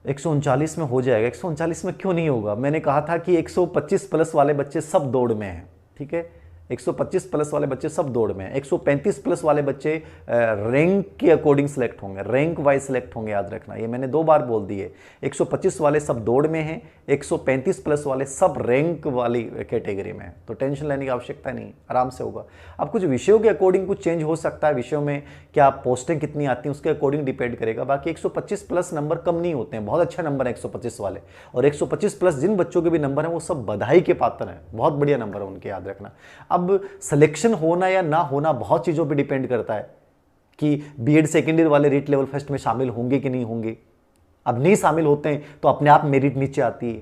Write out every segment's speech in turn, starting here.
139 में हो जाएगा। 139 में क्यों नहीं होगा? मैंने कहा था कि 125 प्लस वाले बच्चे सब दौड़ में हैं, ठीक है। 125 प्लस वाले बच्चे सब दौड़ में हैं। 135 प्लस वाले बच्चे रैंक के अकॉर्डिंग सेलेक्ट होंगे, रैंक वाइज सेलेक्ट होंगे, याद रखना, ये मैंने 2 बार बोल दिए। 125 वाले सब दौड़ में हैं, 135 प्लस वाले सब रैंक वाली कैटेगरी में हैं। तो टेंशन लेने की आवश्यकता नहीं, आराम से होगा। अब कुछ विषयों के अकॉर्डिंग कुछ चेंज हो सकता है, विषयों में क्या पोस्टें कितनी आती हैं उसके अकॉर्डिंग डिपेंड करेगा। बाकी 125 प्लस नंबर कम नहीं होते हैं, बहुत अच्छा नंबर है 125 वाले। और 125 प्लस जिन बच्चों के भी नंबर हैं वो सब बधाई के पात्र हैं, बहुत बढ़िया नंबर है उनके, याद रखना। अब सिलेक्शन होना या ना होना बहुत चीज़ों पे डिपेंड करता है कि बीएड सेकेंड ईयर वाले रीट लेवल फर्स्ट में शामिल होंगे कि नहीं होंगे। अब नहीं शामिल होते हैं तो अपने आप मेरिट नीचे आती है।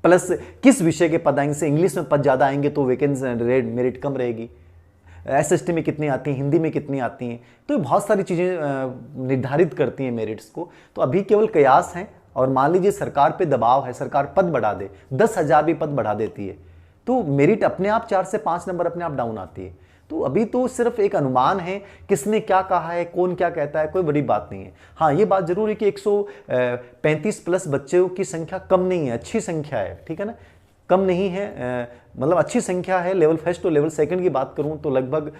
प्लस किस विषय के पद आएंगे, से इंग्लिश में पद ज़्यादा आएंगे तो वैकेंसी मेरिट कम रहेगी। एसएसटी में कितनी आती हैं, हिंदी में कितनी आती हैं, तो बहुत सारी चीज़ें निर्धारित करती हैं मेरिट्स को। तो अभी केवल कयास हैं। और मान लीजिए सरकार पे दबाव है, सरकार पद बढ़ा दे, 10,000 भी पद बढ़ा देती है, तो मेरिट अपने आप 4 से 5 नंबर अपने आप डाउन आती है। तो अभी तो सिर्फ एक अनुमान है, किसने क्या कहा है, कौन क्या कहता है, कोई बड़ी बात नहीं है। हाँ, ये बात जरूर है कि 135 प्लस बच्चों की संख्या कम नहीं है, अच्छी संख्या है, ठीक है ना, कम नहीं है, मतलब अच्छी संख्या है। लेवल फर्स्ट और लेवल सेकंड की बात करूं तो लगभग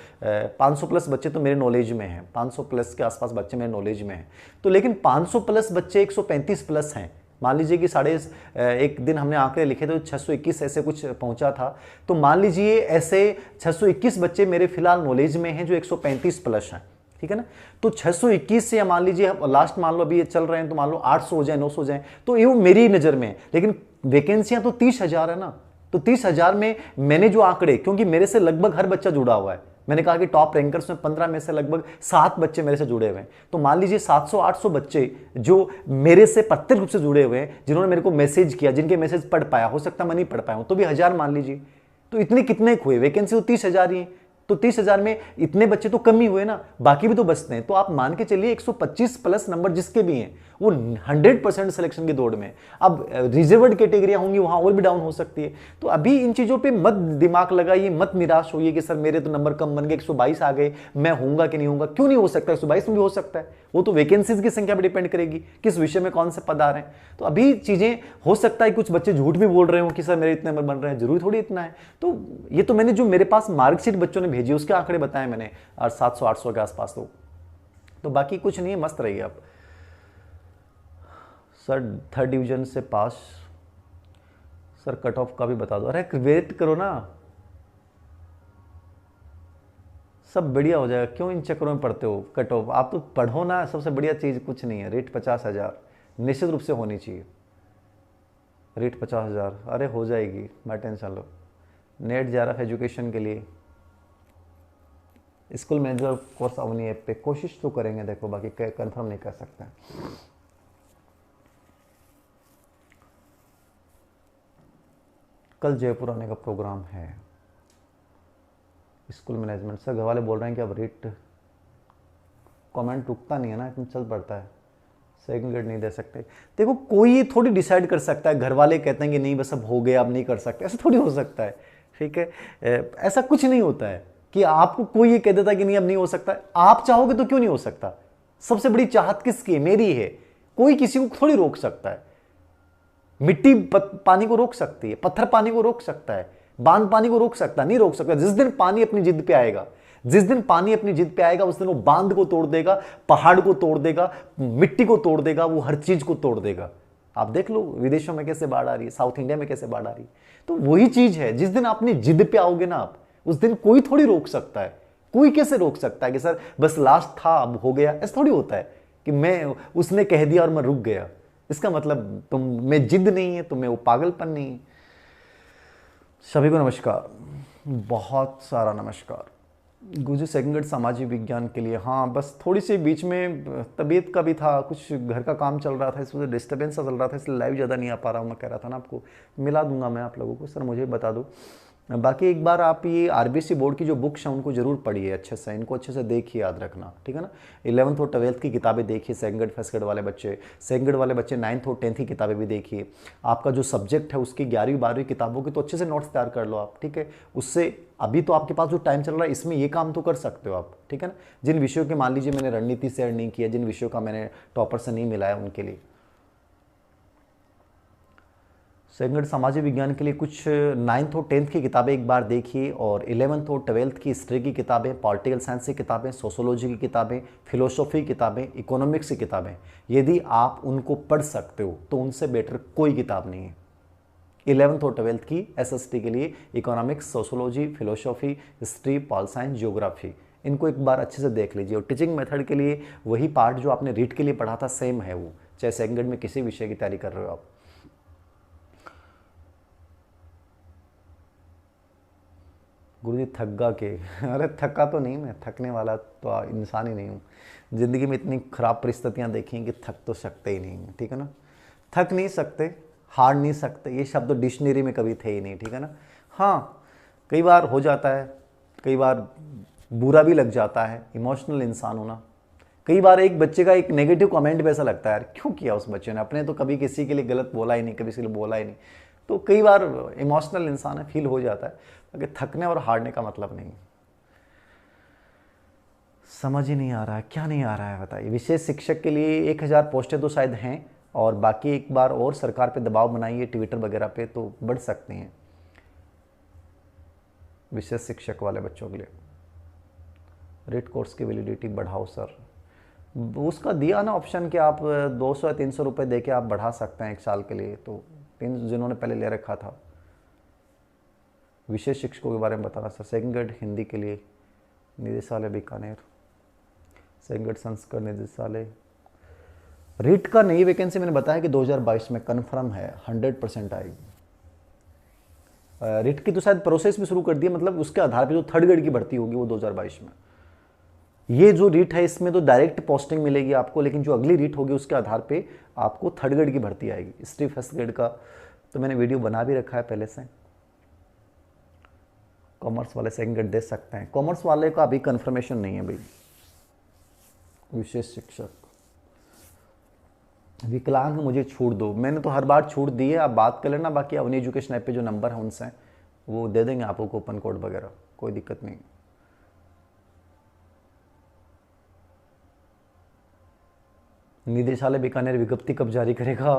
500 प्लस बच्चे तो मेरे नॉलेज में हैं, 500 प्लस के आसपास बच्चे मेरे नॉलेज में हैं। तो लेकिन 500 प्लस बच्चे 135 प्लस हैं, मान लीजिए कि एक दिन हमने आंकड़े लिखे थे तो 621 ऐसे कुछ पहुंचा था। तो मान लीजिए ऐसे 621 बच्चे मेरे फिलहाल नॉलेज में हैं जो 135 प्लस हैं, ठीक है ना। तो 621 से या मान लीजिए लास्ट मान लो अभी ये चल रहे हैं तो मान लो 800 हो जाए, 900 हो जाए, तो ये मेरी नज़र में है। लेकिन वैकेंसियां तो 30,000 है ना, तो 30,000 में मैंने जो आंकड़े, क्योंकि मेरे से लगभग हर बच्चा जुड़ा हुआ है, मैंने कहा कि टॉप रैंकर्स में 15 में से लगभग 7 बच्चे मेरे से जुड़े हुए हैं। तो मान लीजिए 700-800 बच्चे जो मेरे से प्रत्यक्ष रूप से जुड़े हुए हैं, जिन्होंने मेरे को मैसेज किया, जिनके मैसेज पढ़ पाया, हो सकता मैं नहीं पढ़ पाया हूं, तो भी 1000 मान लीजिए। तो इतने कितने हुए, वैकेंसी तो 30,000 ही है, तो 30,000 में इतने बच्चे तो कम ही हुए ना, बाकी भी तो बचते हैं। तो आप मान के चलिए 125 प्लस नंबर जिसके भी हैं वो 100% सिलेक्शन की दौड़ में। अब रिजर्व्ड कैटेगरियां होंगी, वहां और भी डाउन हो सकती है। तो अभी इन चीजों पे मत दिमाग लगाइए, मत निराश होइए कि सर मेरे तो नंबर कम बन गए, 122 आ गए, मैं होऊंगा कि नहीं होऊंगा। क्यों नहीं हो सकता, 122 में भी हो सकता है। वो तो वैकेंसीज की संख्या पर डिपेंड करेगी, किस विषय में कौन से पद आ रहे हैं। तो अभी चीजें हो सकता है कुछ बच्चे झूठ भी बोल रहे हो कि सर मेरे इतने नंबर बन रहे हैं, जरूरी थोड़ी इतना है। तो ये तो मैंने जो मेरे पास मार्कशीट बच्चों ने भेजी उसके आंकड़े बताए मैंने, और 700-800 के आसपास। तो बाकी कुछ नहीं है, मस्त रहिए आप। सर 3rd डिवीजन से पास, सर कट ऑफ का भी बता दो। अरे वेट करो ना, सब बढ़िया हो जाएगा, क्यों इन चक्करों में पढ़ते हो। कट ऑफ आप तो पढ़ो ना, सबसे बढ़िया चीज़ कुछ नहीं है। रेट 50,000 निश्चित रूप से होनी चाहिए, रेट 50,000। अरे हो जाएगी, मैं टेंशन लो। नेट JRF एजुकेशन के लिए स्कूल मैनेजर कोर्स अवनी ऐप पे कोशिश तो करेंगे, देखो बाकी कंफर्म नहीं कर सकते। कल जयपुर आने का प्रोग्राम है, स्कूल मैनेजमेंट। सर घर वाले बोल रहे हैं कि अब रेट, कमेंट रुकता नहीं है ना, इतना चल पड़ता है, सेकंड ग्रेड नहीं दे सकते। देखो कोई ये थोड़ी डिसाइड कर सकता है, घर वाले कहते हैं कि नहीं बस अब हो गया, अब नहीं कर सकते, ऐसा थोड़ी हो सकता है, ठीक है। ऐसा कुछ नहीं होता है कि आपको कोई ये कह देता कि नहीं अब नहीं हो सकता। आप चाहोगे तो क्यों नहीं हो सकता। सबसे बड़ी चाहत किसकी है, मेरी है। कोई किसी को थोड़ी रोक सकता है। मिट्टी पानी को रोक सकती है, पत्थर पानी को रोक सकता है, बांध पानी को रोक सकता है, नहीं रोक सकता। जिस दिन पानी अपनी जिद पे आएगा, जिस दिन पानी अपनी जिद पे आएगा, उस दिन वो बांध को तोड़ देगा, पहाड़ को तोड़ देगा, मिट्टी को तोड़ देगा, वो हर चीज को तोड़ देगा। आप देख लो विदेशों में कैसे बाढ़ आ रही है, साउथ इंडिया में कैसे बाढ़ आ रही है। तो वही चीज है, जिस दिन अपनी जिद पे आओगे ना आप, उस दिन कोई थोड़ी रोक सकता है। कोई कैसे रोक सकता है कि सर बस लास्ट था अब हो गया। ऐसा थोड़ी होता है कि मैं, उसने कह दिया और मैं रुक गया, इसका मतलब तुम में जिद नहीं है, तुम्हें वो पागलपन नहीं है। सभी को नमस्कार, बहुत सारा नमस्कार। गुजु सेकंड ग्रेड सामाजिक विज्ञान के लिए, हाँ बस थोड़ी सी बीच में तबीयत का भी था, कुछ घर का काम चल रहा था, इस वजह से डिस्टर्बेंस चल रहा था, इसलिए लाइव ज़्यादा नहीं आ पा रहा हूँ। मैं कह रहा था ना आपको, मिला दूंगा मैं आप लोगों को, सर मुझे बता दो। बाकी एक बार आप ये RBC बोर्ड की जो बुक्स हैं उनको जरूर पढ़िए अच्छे से, इनको अच्छे से देखिए, याद रखना, ठीक है ना। 11th और 12th की किताबें देखिए, सेकंड ग्रेड फर्स्ट ग्रेड वाले बच्चे, सेकंड ग्रेड वाले बच्चे 9th और 10th की किताबें भी देखिए। आपका जो सब्जेक्ट है उसकी 11वीं 12वीं किताबों की तो अच्छे से नोट्स तैयार कर लो आप, ठीक है। उससे अभी तो आपके पास जो टाइम चल रहा है इसमें ये काम तो कर सकते हो आप, ठीक है ना। जिन विषयों के मान लीजिए मैंने रणनीति से नहीं किया, जिन विषयों का मैंने टॉपर से नहीं मिला है, उनके लिए सेकंड सामाजिक विज्ञान के लिए कुछ 9th और 10th की किताबें एक बार देखिए, और 11th और 12th की हिस्ट्री की किताबें, पॉलिटिकल साइंस की किताबें, सोशोलॉजी की किताबें, फिलोसॉफी की किताबें, इकोनॉमिक्स की किताबें, यदि आप उनको पढ़ सकते हो तो उनसे बेटर कोई किताब नहीं है। 11th और 12th की SST के लिए economics, sociology, philosophy, history, pol science, geography, इनको एक बार अच्छे से देख लीजिए। और टीचिंग मेथड के लिए वही पार्ट जो आपने रीट के लिए पढ़ा था सेम है वो, चाहे सेकंड ग्रेड में किसी विषय की तैयारी कर रहे हो आप। गुरुजी थक गा के अरे थका तो नहीं, मैं थकने वाला तो इंसान ही नहीं हूँ। ज़िंदगी में इतनी ख़राब परिस्थितियाँ देखी हैं कि थक तो सकते ही नहीं हैं, ठीक है ना। थक नहीं सकते, हार नहीं सकते, ये शब्द डिक्शनरी में कभी थे ही नहीं, ठीक है ना। हाँ, कई बार हो जाता है, कई बार बुरा भी लग जाता है, इमोशनल इंसान होना। कई बार एक बच्चे का एक नेगेटिव कमेंट भी ऐसा लगता है यार क्यों किया उस बच्चे ने, अपने तो कभी किसी के लिए गलत बोला ही नहीं, कभी किसी के लिए बोला ही नहीं। तो कई बार इमोशनल इंसान है, फील हो जाता है, लेकिन थकने और हारने का मतलब नहीं। समझ ही नहीं आ रहा है, क्या नहीं आ रहा है बताइए। विशेष शिक्षक के लिए 1000 पोस्टें तो शायद हैं, और बाकी एक बार और सरकार पे दबाव बनाइए ट्विटर वगैरह पे तो बढ़ सकती हैं विशेष शिक्षक वाले बच्चों के लिए। रेट कोर्स की वैलिडिटी बढ़ाओ सर, उसका दिया ना ऑप्शन कि आप 200 या 300 रुपये दे के आप बढ़ा सकते हैं 1 साल के लिए, तो जिन्होंने पहले ले रखा था। विशेष शिक्षकों के बारे में बताना सर। सेकंड ग्रेड हिंदी के लिए निदेशालय बीकानेर, सेकंड ग्रेड संस्कृत निदेशालय। रीट का नई वैकेंसी मैंने बताया कि 2022 में कन्फर्म है, 100% आएगी। रीट की तो शायद प्रोसेस भी शुरू कर दिया, मतलब उसके आधार पे जो थर्ड ग्रेड की भर्ती होगी वो 2022 में। ये जो रीट है इसमें तो डायरेक्ट पोस्टिंग मिलेगी आपको, लेकिन जो अगली रीट होगी उसके आधार पे आपको थर्ड ग्रेड की भर्ती आएगी। हिस्ट्री फर्स्ट ग्रेड का तो मैंने वीडियो बना भी रखा है पहले से। कॉमर्स वाले सेकंड ग्रेड दे सकते हैं, कॉमर्स वाले का अभी कंफर्मेशन नहीं है भाई। विशेष शिक्षक विकलांग मुझे छूट दो, मैंने तो हर बार छूट दी है, आप बात कर लेना। बाकी अवनी एजुकेशन ऐप पे जो नंबर है उनसे वो दे देंगे आपको कूपन कोड वगैरह, कोई दिक्कत नहीं। निदेशालय बीकानेर विज्ञप्ति कब जारी करेगा?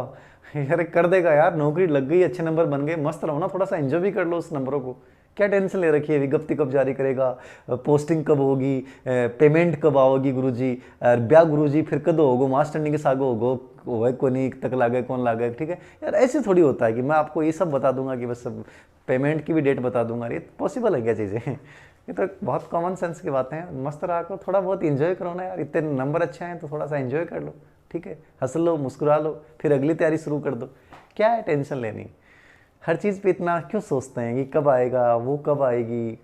यार कर देगा यार, नौकरी लग गई, अच्छे नंबर बन गए, मस्त रहो ना, थोड़ा सा एंजॉय भी कर लो उस नंबरों को, क्या टेंशन ले रखी है। विज्ञप्ति कब जारी करेगा, पोस्टिंग कब होगी, पेमेंट कब आओगी गुरुजी, ब्याह गुरुजी फिर कदों होगो, मास्टर नहीं के सागो होगो, वह को नहीं तक लागे कौन लागे, ठीक है यार। ऐसे थोड़ी होता है कि मैं आपको ये सब बता दूंगा कि बस सब पेमेंट की भी डेट बता दूंगा, ये पॉसिबल है क्या चीज़ें? ये तो बहुत कॉमन सेंस की बातें हैं। मस्त रहा करो, थोड़ा बहुत इंजॉय करो ना यार, इतने नंबर अच्छे हैं तो थोड़ा सा इंजॉय कर लो, ठीक है, हंस लो, मुस्कुरा लो, फिर अगली तैयारी शुरू कर दो। क्या है टेंशन लेनी, हर चीज़ पे इतना क्यों सोचते हैं कि कब आएगा, वो कब आएगी,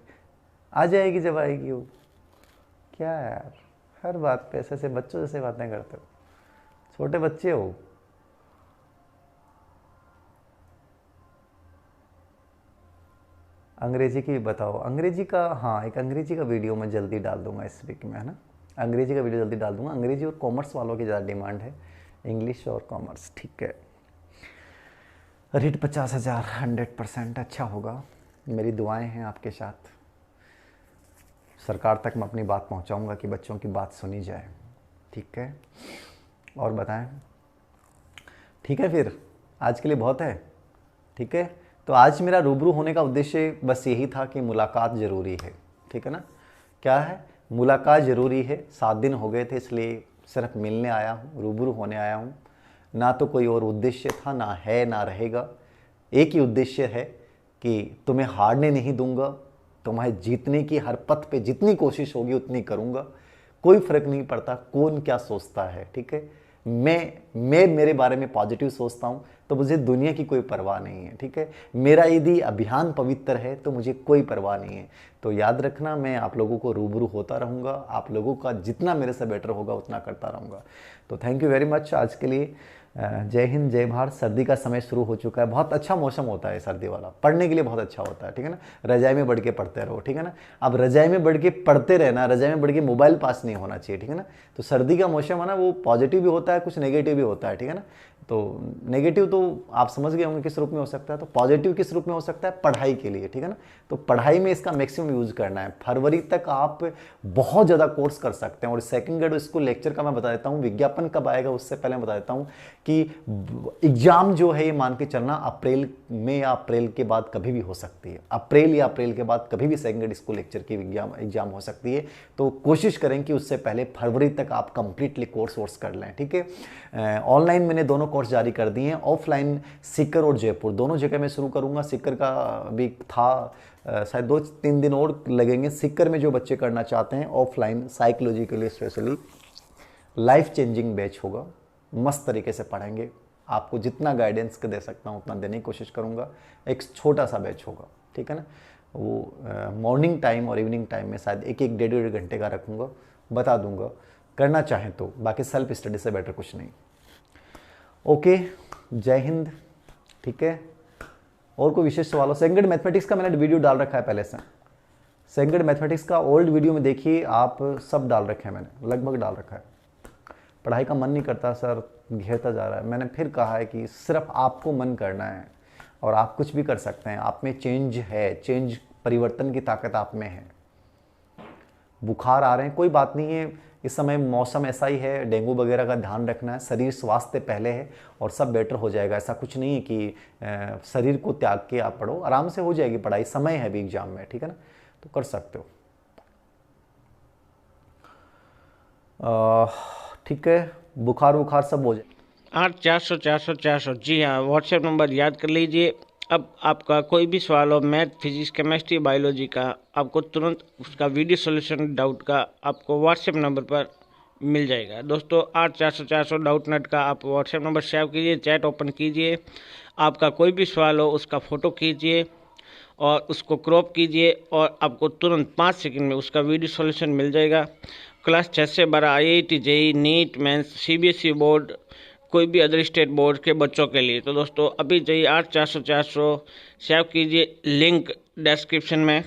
आ जाएगी जब आएगी वो। क्या यार हर बात पे ऐसे बच्चों जैसे बातें करते हो, छोटे बच्चे हो। अंग्रेजी की बताओ, अंग्रेजी का, हाँ एक अंग्रेजी का वीडियो मैं जल्दी डाल दूंगा इस वीक में, है ना। अंग्रेजी का वीडियो जल्दी डाल दूंगा। अंग्रेजी और कॉमर्स वालों की ज़्यादा डिमांड है, इंग्लिश और कॉमर्स, ठीक है। रेट 50,000, 100% अच्छा होगा, मेरी दुआएं हैं आपके साथ। सरकार तक मैं अपनी बात पहुंचाऊंगा कि बच्चों की बात सुनी जाए, ठीक है। और बताएं, ठीक है, फिर आज के लिए बहुत है, ठीक है। तो आज मेरा रूबरू होने का उद्देश्य बस यही था कि मुलाकात ज़रूरी है, ठीक है ना। क्या है, मुलाकात ज़रूरी है। 7 दिन हो गए थे, इसलिए सिर्फ मिलने आया हूँ, रूबरू होने आया हूँ। ना तो कोई और उद्देश्य था, ना है, ना रहेगा। एक ही उद्देश्य है कि तुम्हें हारने नहीं दूंगा, तुम्हें जीतने की हर पथ पे जितनी कोशिश होगी उतनी करूंगा। कोई फर्क नहीं पड़ता कौन क्या सोचता है, ठीक है। मैं मेरे बारे में पॉजिटिव सोचता हूँ तो मुझे दुनिया की कोई परवाह नहीं है, ठीक है। मेरा यदि अभियान पवित्र है तो मुझे कोई परवाह नहीं है। तो याद रखना, मैं आप लोगों को रूबरू होता रहूँगा, आप लोगों का जितना मेरे से बेटर होगा उतना करता रहूँगा। तो थैंक यू वेरी मच आज के लिए। जय हिंद, जय भारत। सर्दी का समय शुरू हो चुका है, बहुत अच्छा मौसम होता है सर्दी वाला, पढ़ने के लिए बहुत अच्छा होता है, ठीक है ना। रजाई में बढ़ के पढ़ते रहो, ठीक है ना। अब रजाई में बढ़ के पढ़ते रहना, रजाई में बढ़ के मोबाइल पास नहीं होना चाहिए, ठीक है ना। तो सर्दी का मौसम है ना, वो पॉजिटिव भी होता है, कुछ नेगेटिव भी होता है, ठीक है ना। तो नेगेटिव तो आप समझ गए होंगे किस रूप में हो सकता है, तो पॉजिटिव किस रूप में हो सकता है, पढ़ाई के लिए, ठीक है ना। तो पढ़ाई में इसका मैक्सिमम यूज करना है। फरवरी तक आप बहुत ज़्यादा कोर्स कर सकते हैं। और सेकंड ग्रेड स्कूल लेक्चर का मैं बता देता हूँ, विज्ञापन कब आएगा उससे पहले मैं बता देता हूँ कि एग्जाम जो है ये मान के चलना अप्रैल में या अप्रैल के बाद कभी भी हो सकती है। अप्रैल या अप्रैल के बाद कभी भी सेकंड ग्रेड स्कूल लेक्चर की एग्जाम हो सकती है। तो कोशिश करें कि उससे पहले फरवरी तक आप कंप्लीटली कोर्स कर लें, ठीक है। ऑनलाइन मैंने दोनों कोर्स जारी कर दिए हैं। ऑफलाइन सीकर और जयपुर दोनों जगह मैं शुरू करूंगा। सीकर का भी था, शायद 2-3 दिन और लगेंगे। सीकर में जो बच्चे करना चाहते हैं ऑफलाइन साइकोलॉजी के लिए स्पेशली लाइफ चेंजिंग बैच होगा। मस्त तरीके से पढ़ेंगे, आपको जितना गाइडेंस दे सकता हूँ उतना देने की कोशिश करूँगा। एक छोटा सा बैच होगा, ठीक है ना। वो मॉर्निंग टाइम और इवनिंग टाइम में शायद 1-1 डेढ़ घंटे का रखूँगा, बता दूंगा करना चाहें तो। बाकी सेल्फ स्टडी से बेटर कुछ नहीं। ओके, जय हिंद, ठीक है। और कोई विशेष सवाल हो? सेकंड ग्रेड मैथमेटिक्स का मैंने वीडियो डाल रखा है पहले से। सेकंड ग्रेड मैथमेटिक्स का ओल्ड वीडियो में देखिए आप, सब डाल रखे हैं मैंने, लगभग डाल रखा है। पढ़ाई का मन नहीं करता सर, घेरता जा रहा है। मैंने फिर कहा है कि सिर्फ आपको मन करना है और आप कुछ भी कर सकते हैं। आप में चेंज है, चेंज परिवर्तन की ताकत आप में है। बुखार आ रहे हैं, कोई बात नहीं है, इस समय मौसम ऐसा ही है, डेंगू वगैरह का ध्यान रखना है। शरीर स्वास्थ्य पहले है और सब बेटर हो जाएगा। ऐसा कुछ नहीं है कि शरीर को त्याग के आप पढ़ो, आराम से हो जाएगी पढ़ाई। समय है अभी एग्जाम में, ठीक है ना, तो कर सकते हो। ठीक है, बुखार सब हो जाए। 8 400 400 400, जी हाँ, व्हाट्सएप नंबर याद कर लीजिए। अब आपका कोई भी सवाल हो मैथ, फिजिक्स, केमिस्ट्री, बायोलॉजी का, आपको तुरंत उसका वीडियो सॉल्यूशन डाउट का आपको व्हाट्सएप नंबर पर मिल जाएगा। दोस्तों 8 400 400 डाउट नेट का आप व्हाट्सएप नंबर सेव कीजिए, चैट ओपन कीजिए। आपका कोई भी सवाल हो उसका फ़ोटो खींचिए और उसको क्रॉप कीजिए और आपको तुरंत 5 सेकंड में उसका वीडियो सॉल्यूशन मिल जाएगा। क्लास 6 से 12 IIT JEE NEET mains CBSE board, कोई भी अदर स्टेट बोर्ड के बच्चों के लिए। तो दोस्तों अभी जाइए 8 400 400 सेव कीजिए, लिंक डिस्क्रिप्शन में